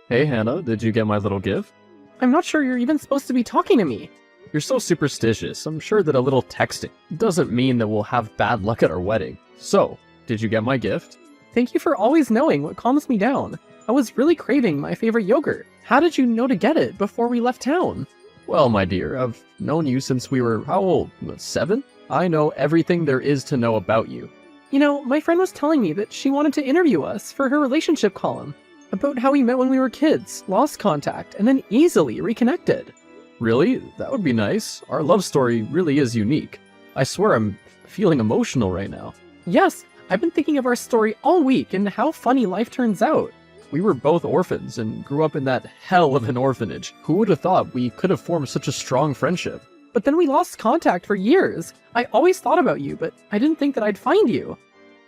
Hey Hannah, did you get my little gift? I'm not sure you're even supposed to be talking to me. You're so superstitious. I'm sure that a little texting doesn't mean that we'll have bad luck at our wedding. So, did you get my gift? Thank you for always knowing what calms me down. I was really craving my favorite yogurt. How did you know to get it before we left town? Well, my dear, I've known you since we were, how old? 7? I know everything there is to know about you. You know, my friend was telling me that she wanted to interview us for her relationship column. About how we met when we were kids, lost contact, and then easily reconnected. Really? That would be nice. Our love story really is unique. I swear I'm feeling emotional right now. Yes, I've been thinking of our story all week and how funny life turns out. We were both orphans and grew up in that hell of an orphanage. Who would have thought we could have formed such a strong friendship? But then we lost contact for years. I always thought about you, but I didn't think that I'd find you.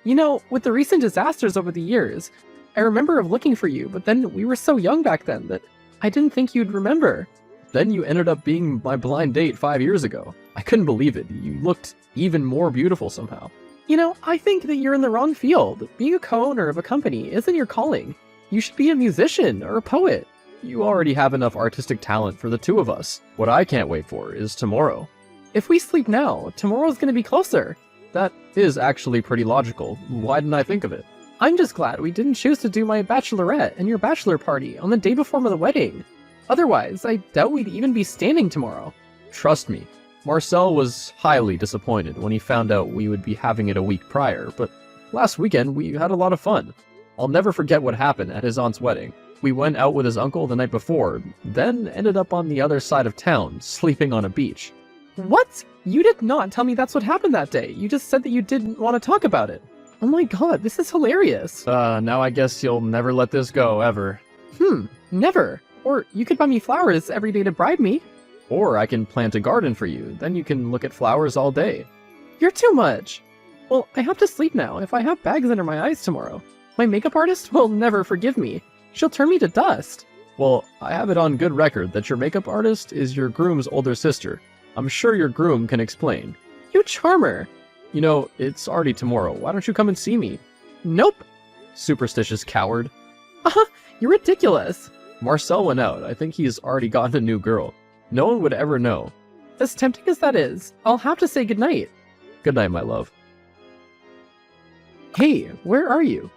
You know, with the recent disasters over the years, I remember of looking for you, but then we were so young back then that I didn't think you'd remember. Then you ended up being my blind date 5 years ago. I couldn't believe it. You looked even more beautiful somehow. You know, I think that you're in the wrong field. Being a co-owner of a company isn't your calling. You should be a musician or a poet. You already have enough artistic talent for the two of us. What I can't wait for is tomorrow. If we sleep now, tomorrow's gonna be closer. That is actually pretty logical. Why didn't I think of it? I'm just glad we didn't choose to do my bachelorette and your bachelor party on the day before the wedding. Otherwise, I doubt we'd even be standing tomorrow. Trust me, Marcel was highly disappointed when he found out we would be having it a week prior, but last weekend we had a lot of fun. I'll never forget what happened at his aunt's wedding. We went out with his uncle the night before, then ended up on the other side of town, sleeping on a beach. What? You did not tell me that's what happened that day. You just said that you didn't want to talk about it. Oh my god, this is hilarious. Now I guess you'll never let this go, ever. Never. Or you could buy me flowers every day to bribe me. Or I can plant a garden for you, then you can look at flowers all day. You're too much. Well, I have to sleep now if I have bags under my eyes tomorrow. My makeup artist will never forgive me. She'll turn me to dust. Well, I have it on good record that your makeup artist is your groom's older sister. I'm sure your groom can explain. You charmer. You know, it's already tomorrow. Why don't you come and see me? Nope. Superstitious coward. You're ridiculous. Marcel went out. I think he's already gotten a new girl. No one would ever know. As tempting as that is, I'll have to say goodnight. Good night, my love. Hey, where are you?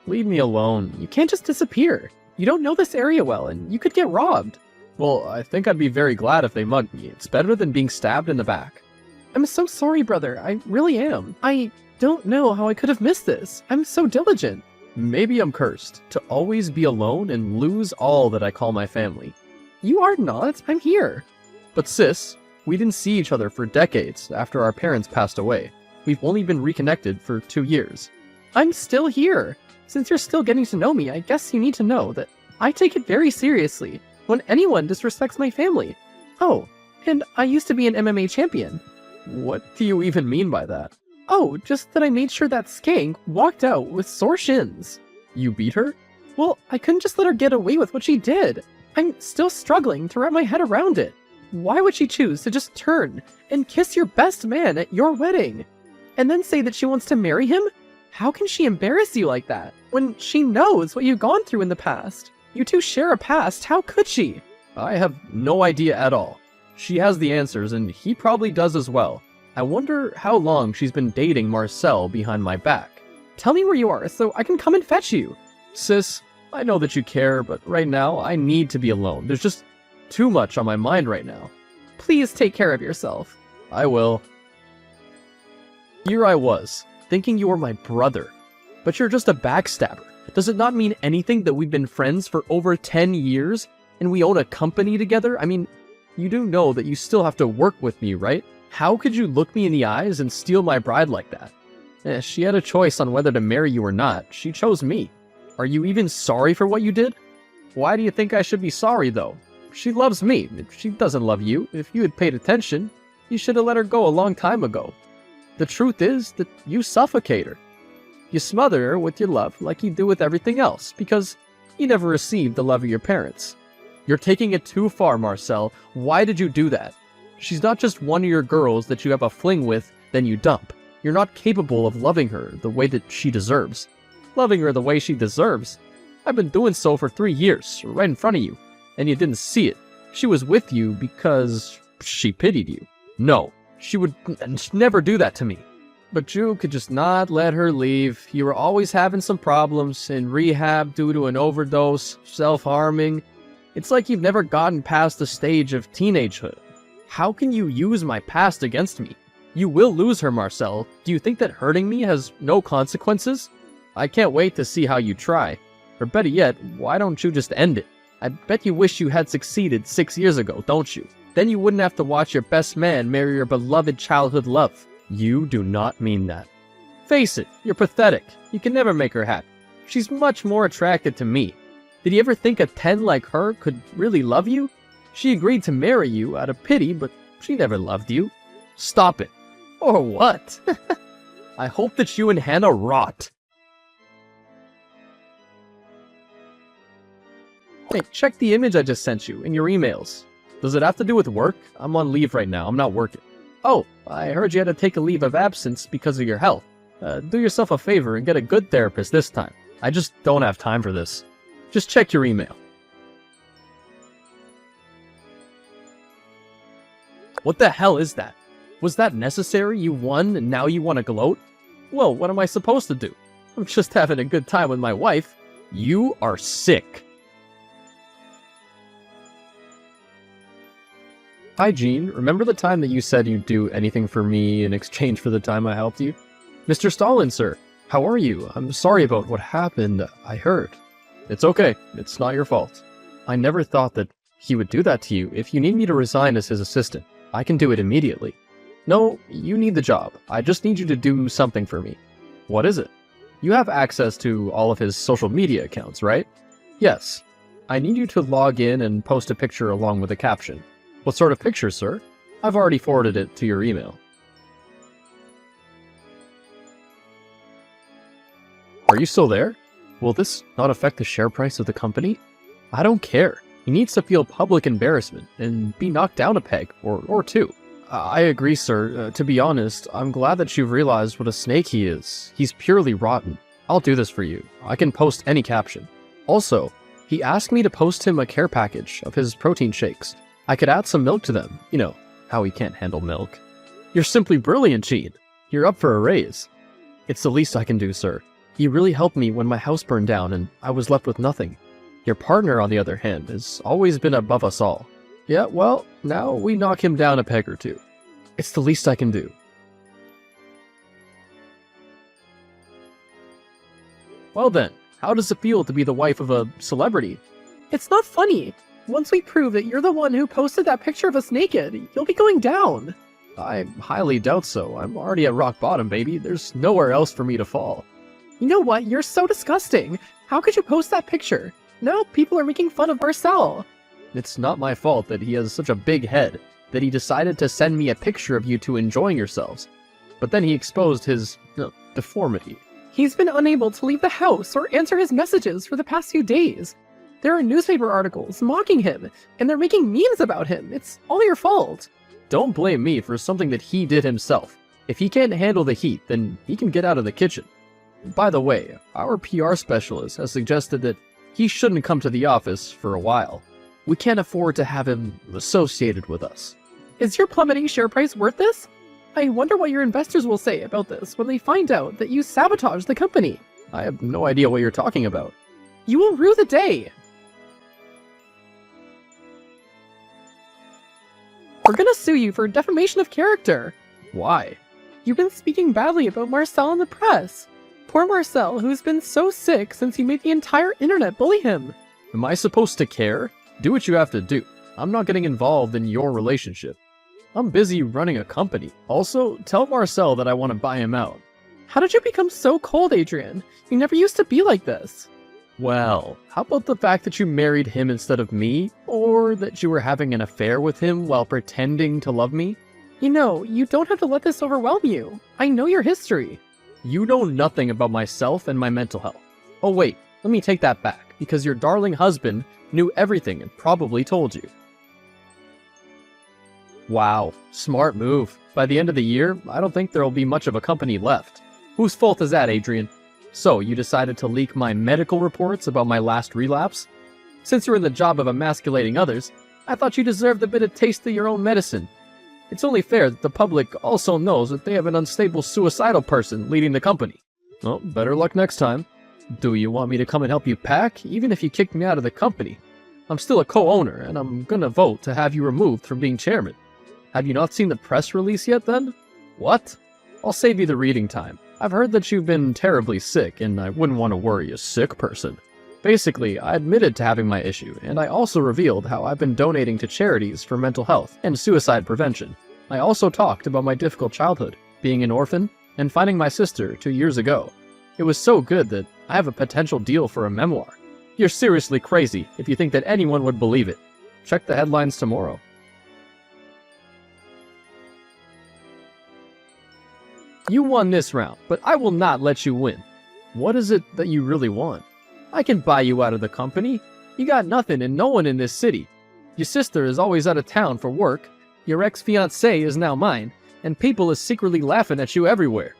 Leave me alone. You can't just disappear. You don't know this area well, and you could get robbed. Well, I think I'd be very glad if they mugged me. It's better than being stabbed in the back. I'm so sorry, brother. I really am. I don't know how I could have missed this. I'm so diligent. Maybe I'm cursed to always be alone and lose all that I call my family. You are not. I'm here. But sis, we didn't see each other for decades after our parents passed away. We've only been reconnected for 2 years. I'm still here. Since you're still getting to know me, I guess you need to know that I take it very seriously when anyone disrespects my family. Oh, and I used to be an MMA champion. What do you even mean by that? Oh, just that I made sure that skank walked out with sore shins. You beat her? Well, I couldn't just let her get away with what she did. I'm still struggling to wrap my head around it. Why would she choose to just turn and kiss your best man at your wedding? And then say that she wants to marry him? How can she embarrass you like that when she knows what you've gone through in the past? You two share a past, how could she? I have no idea at all. She has the answers and he probably does as well. I wonder how long she's been dating Marcel behind my back. Tell me where you are so I can come and fetch you. Sis, I know that you care, but right now I need to be alone. There's just too much on my mind right now. Please take care of yourself. I will. Here I was, thinking you were my brother. But you're just a backstabber. Does it not mean anything that we've been friends for over 10 years and we own a company together? I mean, you do know that you still have to work with me, right? How could you look me in the eyes and steal my bride like that? She had a choice on whether to marry you or not. She chose me. Are you even sorry for what you did? Why do you think I should be sorry, though? She loves me. If she doesn't love you, if you had paid attention, you should have let her go a long time ago. The truth is that you suffocate her. You smother her with your love like you do with everything else, because you never received the love of your parents. You're taking it too far, Marcel. Why did you do that? She's not just one of your girls that you have a fling with, then you dump. You're not capable of loving her the way that she deserves. Loving her the way she deserves? I've been doing so for 3 years, right in front of you, and you didn't see it. She was with you because she pitied you. No, she would never do that to me. But you could just not let her leave. You were always having some problems, in rehab due to an overdose, self-harming. It's like you've never gotten past the stage of teenagehood. How can you use my past against me? You will lose her, Marcel. Do you think that hurting me has no consequences? I can't wait to see how you try. Or better yet, why don't you just end it? I bet you wish you had succeeded 6 years ago, don't you? Then you wouldn't have to watch your best man marry your beloved childhood love. You do not mean that. Face it, you're pathetic. You can never make her happy. She's much more attracted to me. Did you ever think a 10 like her could really love you? She agreed to marry you out of pity, but she never loved you. Stop it. Or what? I hope that you and Hannah rot. Hey, check the image I just sent you in your emails. Does it have to do with work? I'm on leave right now. I'm not working. Oh, I heard you had to take a leave of absence because of your health. Do yourself a favor and get a good therapist this time. I just don't have time for this. Just check your email. What the hell is that? Was that necessary? You won and now you want to gloat? Well, what am I supposed to do? I'm just having a good time with my wife. You are sick. Hi, Jean. Remember the time that you said you'd do anything for me in exchange for the time I helped you? Mr. Stalin, sir. How are you? I'm sorry about what happened. I heard. It's okay. It's not your fault. I never thought that he would do that to you. If you need me to resign as his assistant, I can do it immediately. No, you need the job. I just need you to do something for me. What is it? You have access to all of his social media accounts, right? Yes. I need you to log in and post a picture along with a caption. What sort of picture, sir? I've already forwarded it to your email. Are you still there? Will this not affect the share price of the company? I don't care. He needs to feel public embarrassment and be knocked down a peg, or two. I agree, sir. To be honest, I'm glad that you've realized what a snake he is. He's purely rotten. I'll do this for you. I can post any caption. Also, he asked me to post him a care package of his protein shakes. I could add some milk to them. You know, how he can't handle milk. You're simply brilliant, Jean. You're up for a raise. It's the least I can do, sir. You really helped me when my house burned down and I was left with nothing. Your partner, on the other hand, has always been above us all. Yeah, well, now we knock him down a peg or two. It's the least I can do. Well then, how does it feel to be the wife of a celebrity? It's not funny. Once we prove that you're the one who posted that picture of us naked, you'll be going down. I highly doubt so. I'm already at rock bottom, baby. There's nowhere else for me to fall. You know what? You're so disgusting. How could you post that picture? Now people are making fun of Marcel. It's not my fault that he has such a big head that he decided to send me a picture of you two enjoying yourselves. But then he exposed his deformity. He's been unable to leave the house or answer his messages for the past few days. There are newspaper articles mocking him, and they're making memes about him. It's all your fault. Don't blame me for something that he did himself. If he can't handle the heat, then he can get out of the kitchen. By the way, our PR specialist has suggested that he shouldn't come to the office for a while. We can't afford to have him associated with us. Is your plummeting share price worth this? I wonder what your investors will say about this when they find out that you sabotaged the company. I have no idea what you're talking about. You will rue the day. We're gonna sue you for defamation of character. Why? You've been speaking badly about Marcel in the press. Poor Marcel, who's been so sick since he made the entire internet bully him. Am I supposed to care? Do what you have to do. I'm not getting involved in your relationship. I'm busy running a company. Also, tell Marcel that I want to buy him out. How did you become so cold, Adrian? You never used to be like this. Well, how about the fact that you married him instead of me? Or that you were having an affair with him while pretending to love me? You know, you don't have to let this overwhelm you. I know your history. You know nothing about myself and my mental health. Oh wait, let me take that back, because your darling husband knew everything and probably told you. Wow, smart move. By the end of the year, I don't think there'll be much of a company left. Whose fault is that, Adrian? So, you decided to leak my medical reports about my last relapse? Since you're in the job of emasculating others, I thought you deserved a bit of taste of your own medicine. It's only fair that the public also knows that they have an unstable suicidal person leading the company. Well, better luck next time. Do you want me to come and help you pack, even if you kicked me out of the company? I'm still a co-owner, and I'm gonna vote to have you removed from being chairman. Have you not seen the press release yet, then? What? I'll save you the reading time. I've heard that you've been terribly sick, and I wouldn't want to worry a sick person. Basically, I admitted to having my issue, and I also revealed how I've been donating to charities for mental health and suicide prevention. I also talked about my difficult childhood, being an orphan, and finding my sister 2 years ago. It was so good that I have a potential deal for a memoir. You're seriously crazy if you think that anyone would believe it. Check the headlines tomorrow. You won this round, but I will not let you win. What is it that you really want? I can buy you out of the company. You got nothing and no one in this city. Your sister is always out of town for work. Your ex-fiancé is now mine, and people is secretly laughing at you everywhere.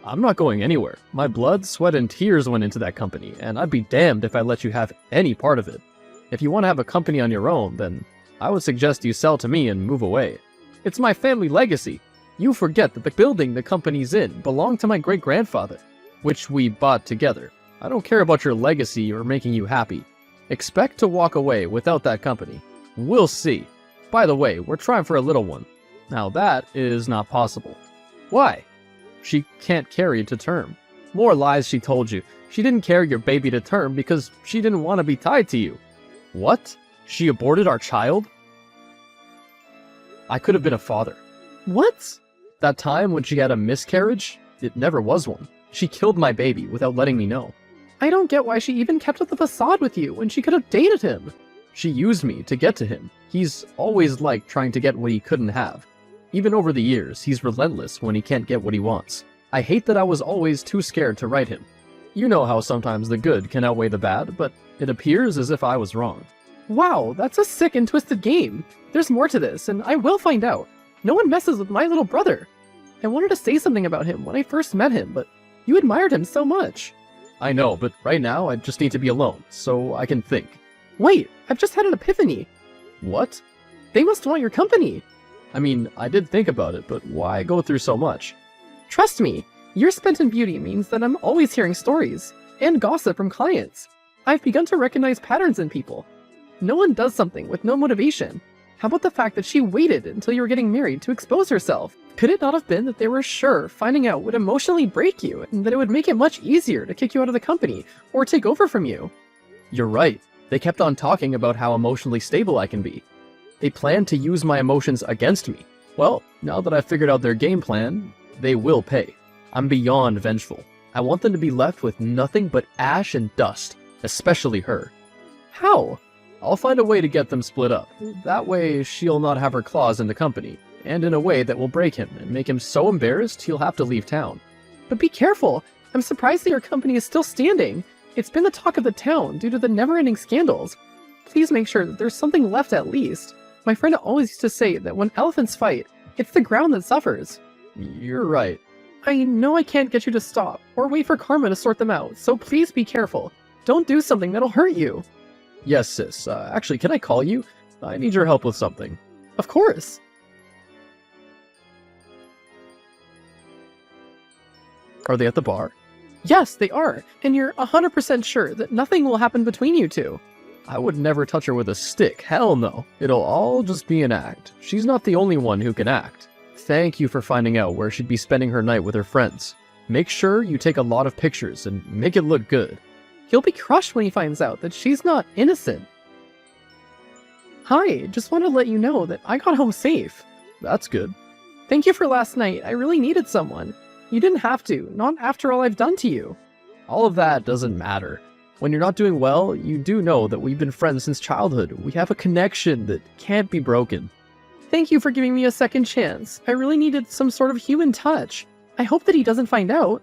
I'm not going anywhere. My blood, sweat, and tears went into that company, and I'd be damned if I let you have any part of it. If you want to have a company on your own, then I would suggest you sell to me and move away. It's my family legacy. You forget that the building the company's in belonged to my great-grandfather, which we bought together. I don't care about your legacy or making you happy. Expect to walk away without that company. We'll see. By the way, we're trying for a little one. Now that is not possible. Why? She can't carry it to term. More lies she told you. She didn't carry your baby to term because she didn't want to be tied to you. What? She aborted our child? I could have been a father. What? That time when she had a miscarriage? It never was one. She killed my baby without letting me know. I don't get why she even kept up the facade with you when she could have dated him. She used me to get to him. He's always liked trying to get what he couldn't have. Even over the years, he's relentless when he can't get what he wants. I hate that I was always too scared to write him. You know how sometimes the good can outweigh the bad, but it appears as if I was wrong. Wow, that's a sick and twisted game. There's more to this, and I will find out. No one messes with my little brother. I wanted to say something about him when I first met him, but you admired him so much. I know, but right now I just need to be alone, so I can think. Wait, I've just had an epiphany. What? They must want your company. I mean, I did think about it, but why go through so much? Trust me, your spent in beauty means that I'm always hearing stories and gossip from clients. I've begun to recognize patterns in people. No one does something with no motivation. How about the fact that she waited until you were getting married to expose herself? Could it not have been that they were sure finding out would emotionally break you and that it would make it much easier to kick you out of the company or take over from you? You're right. They kept on talking about how emotionally stable I can be. They planned to use my emotions against me. Well, now that I've figured out their game plan, they will pay. I'm beyond vengeful. I want them to be left with nothing but ash and dust, especially her. How? I'll find a way to get them split up. That way, she'll not have her claws in the company, and in a way that will break him and make him so embarrassed he'll have to leave town. But be careful. I'm surprised that your company is still standing. It's been the talk of the town due to the never-ending scandals. Please make sure that there's something left at least. My friend always used to say that when elephants fight, it's the ground that suffers. You're right. I know I can't get you to stop, or wait for karma to sort them out, so please be careful. Don't do something that'll hurt you. Yes, sis. Actually, can I call you? I need your help with something. Of course. Are they at the bar? Yes, they are, and you're 100% sure that nothing will happen between you two. I would never touch her with a stick. Hell no. It'll all just be an act. She's not the only one who can act. Thank you for finding out where she'd be spending her night with her friends. Make sure you take a lot of pictures and make it look good. He'll be crushed when he finds out that she's not innocent. Hi, just want to let you know that I got home safe. That's good. Thank you for last night. I really needed someone. You didn't have to, not after all I've done to you. All of that doesn't matter. When you're not doing well, you do know that we've been friends since childhood. We have a connection that can't be broken. Thank you for giving me a second chance. I really needed some sort of human touch. I hope that he doesn't find out.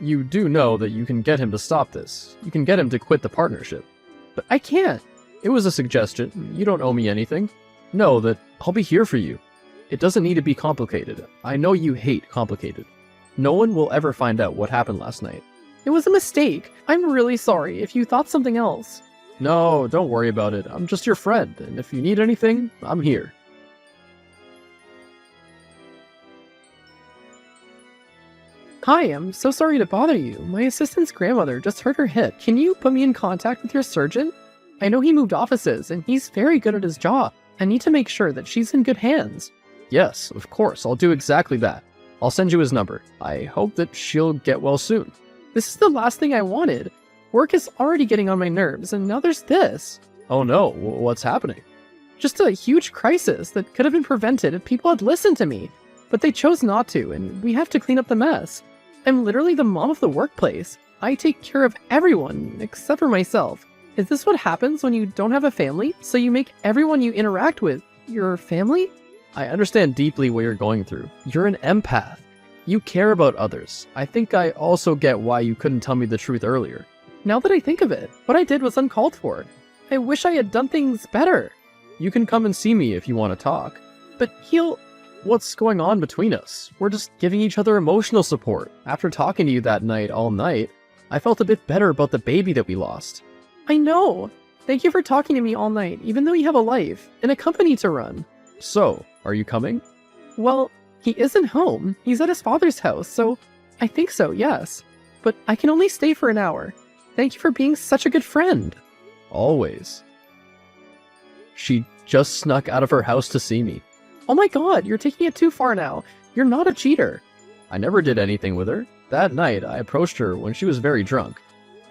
You do know that you can get him to stop this. You can get him to quit the partnership. But I can't. It was a suggestion. You don't owe me anything. Know that I'll be here for you. It doesn't need to be complicated. I know you hate complicated. No one will ever find out what happened last night. It was a mistake. I'm really sorry if you thought something else. No, don't worry about it. I'm just your friend, and if you need anything, I'm here. Hi, I'm so sorry to bother you. My assistant's grandmother just hurt her hip. Can you put me in contact with your surgeon? I know he moved offices, and he's very good at his job. I need to make sure that she's in good hands. Yes, of course, I'll do exactly that. I'll send you his number. I hope that she'll get well soon. This is the last thing I wanted. Work is already getting on my nerves, and now there's this. Oh no, what's happening? Just a huge crisis that could have been prevented if people had listened to me. But they chose not to, and we have to clean up the mess. I'm literally the mom of the workplace. I take care of everyone, except for myself. Is this what happens when you don't have a family? So you make everyone you interact with your family? I understand deeply what you're going through. You're an empath. You care about others. I think I also get why you couldn't tell me the truth earlier. Now that I think of it, what I did was uncalled for. I wish I had done things better. You can come and see me if you want to talk. But he'll... What's going on between us? We're just giving each other emotional support. After talking to you that night all night, I felt a bit better about the baby that we lost. I know. Thank you for talking to me all night, even though you have a life and a company to run. So, are you coming? Well, he isn't home. He's at his father's house, so I think so, yes. But I can only stay for an hour. Thank you for being such a good friend. Always. She just snuck out of her house to see me. Oh my god, you're taking it too far now. You're not a cheater. I never did anything with her. That night, I approached her when she was very drunk.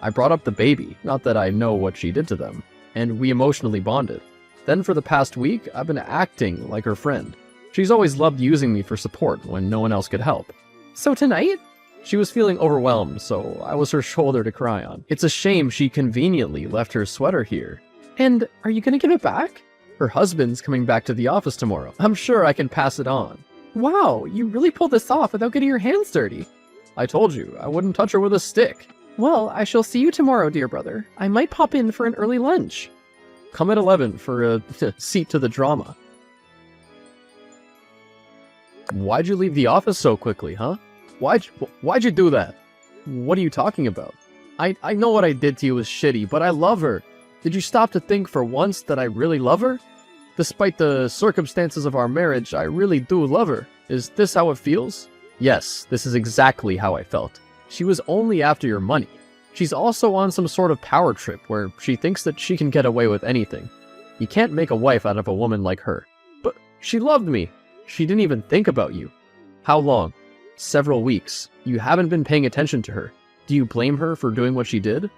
I brought up the baby, not that I know what she did to them, and we emotionally bonded. Then for the past week, I've been acting like her friend. She's always loved using me for support when no one else could help. So tonight? She was feeling overwhelmed, so I was her shoulder to cry on. It's a shame she conveniently left her sweater here. And are you gonna give it back? Her husband's coming back to the office tomorrow. I'm sure I can pass it on. Wow, you really pulled this off without getting your hands dirty. I told you, I wouldn't touch her with a stick. Well, I shall see you tomorrow, dear brother. I might pop in for an early lunch. Come at 11 for a seat to the drama. Why'd you leave the office so quickly, huh? Why'd you do that? What are you talking about? I know what I did to you was shitty, but I love her. Did you stop to think for once that I really love her? Despite the circumstances of our marriage, I really do love her. Is this how it feels? Yes, this is exactly how I felt. She was only after your money. She's also on some sort of power trip where she thinks that she can get away with anything. You can't make a wife out of a woman like her. But she loved me. She didn't even think about you. How long? Several weeks. You haven't been paying attention to her. Do you blame her for doing what she did?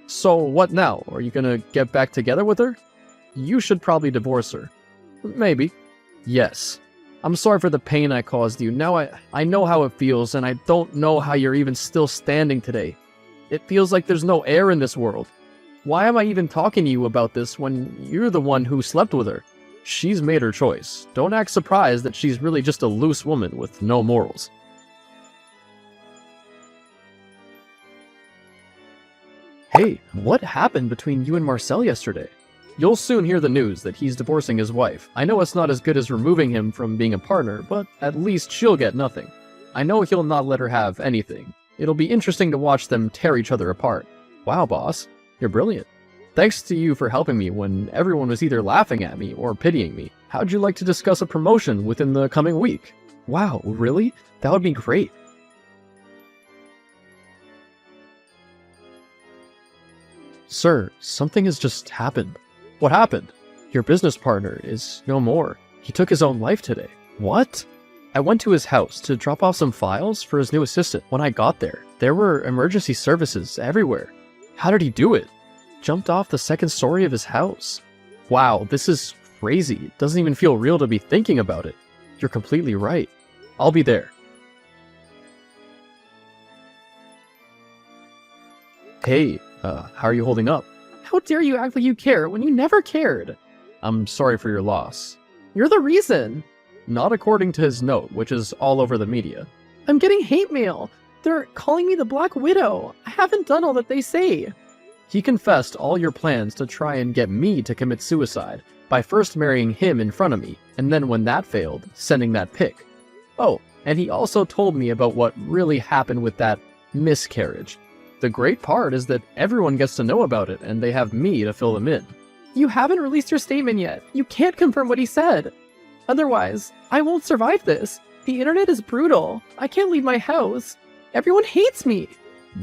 So what now? Are you gonna get back together with her? You should probably divorce her. Maybe. Yes. I'm sorry for the pain I caused you. Now I know how it feels, and I don't know how you're even still standing today. It feels like there's no air in this world. Why am I even talking to you about this when you're the one who slept with her? She's made her choice. Don't act surprised that she's really just a loose woman with no morals. Hey, what happened between you and Marcel yesterday? You'll soon hear the news that he's divorcing his wife. I know it's not as good as removing him from being a partner, but at least she'll get nothing. I know he'll not let her have anything. It'll be interesting to watch them tear each other apart. Wow, boss. You're brilliant. Thanks to you for helping me when everyone was either laughing at me or pitying me. How'd you like to discuss a promotion within the coming week? Wow, really? That would be great. Sir, something has just happened. What happened? Your business partner is no more. He took his own life today. What? I went to his house to drop off some files for his new assistant. When I got there were emergency services everywhere. How did he do it? Jumped off the second story of his house. Wow, this is crazy. It doesn't even feel real to be thinking about it. You're completely right. I'll be there. Hey, how are you holding up? How dare you act like you care when you never cared? I'm sorry for your loss. You're the reason. Not according to his note, which is all over the media. I'm getting hate mail. They're calling me the Black Widow. I haven't done all that they say. He confessed all your plans to try and get me to commit suicide by first marrying him in front of me, and then when that failed, sending that pic. Oh, and he also told me about what really happened with that miscarriage. The great part is that everyone gets to know about it, and they have me to fill them in. You haven't released your statement yet. You can't confirm what he said. Otherwise, I won't survive this. The internet is brutal. I can't leave my house. Everyone hates me.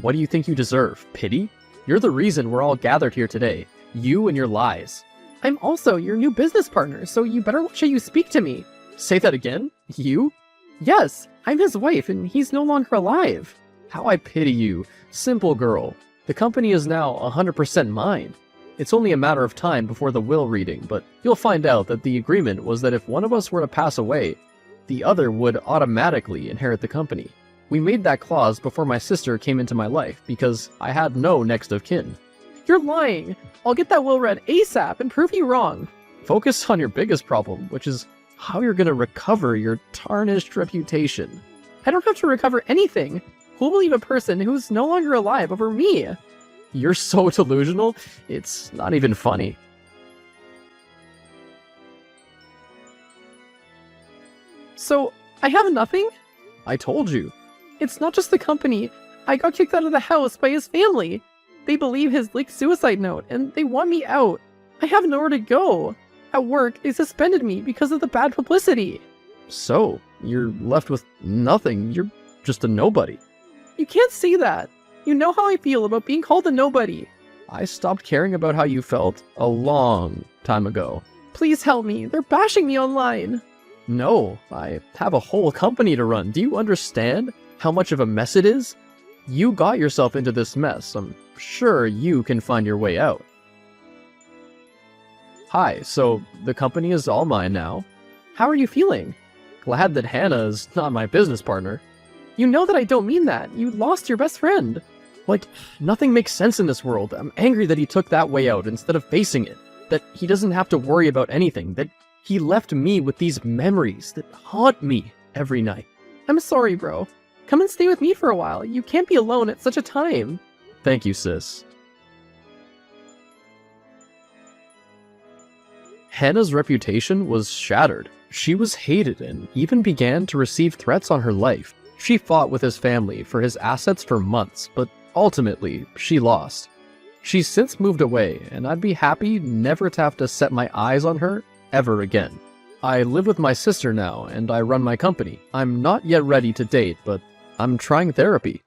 What do you think you deserve? Pity? You're the reason we're all gathered here today. You and your lies. I'm also your new business partner, so you better watch how you speak to me. Say that again? You? Yes, I'm his wife, and he's no longer alive. How I pity you. Simple girl. The company is now 100% mine. It's only a matter of time before the will reading, but you'll find out that the agreement was that if one of us were to pass away, the other would automatically inherit the company. We made that clause before my sister came into my life, because I had no next of kin. You're lying. I'll get that will read ASAP and prove you wrong. Focus on your biggest problem, which is how you're gonna recover your tarnished reputation. I don't have to recover anything. Who'll believe a person who's no longer alive over me? You're so delusional, it's not even funny. So, I have nothing? I told you. It's not just the company. I got kicked out of the house by his family. They believe his leaked suicide note, and they want me out. I have nowhere to go. At work, they suspended me because of the bad publicity. So, you're left with nothing. You're just a nobody. You can't say that. You know how I feel about being called a nobody. I stopped caring about how you felt a long time ago. Please help me. They're bashing me online. No, I have a whole company to run. Do you understand how much of a mess it is? You got yourself into this mess. I'm sure you can find your way out. Hi, so the company is all mine now. How are you feeling? Glad that Hannah is not my business partner. You know that I don't mean that. You lost your best friend. Like, nothing makes sense in this world. I'm angry that he took that way out instead of facing it. That he doesn't have to worry about anything. That he left me with these memories that haunt me every night. I'm sorry, bro. Come and stay with me for a while. You can't be alone at such a time. Thank you, sis. Hannah's reputation was shattered. She was hated and even began to receive threats on her life. She fought with his family for his assets for months, but ultimately, she lost. She's since moved away, and I'd be happy never to have to set my eyes on her ever again. I live with my sister now, and I run my company. I'm not yet ready to date, but I'm trying therapy.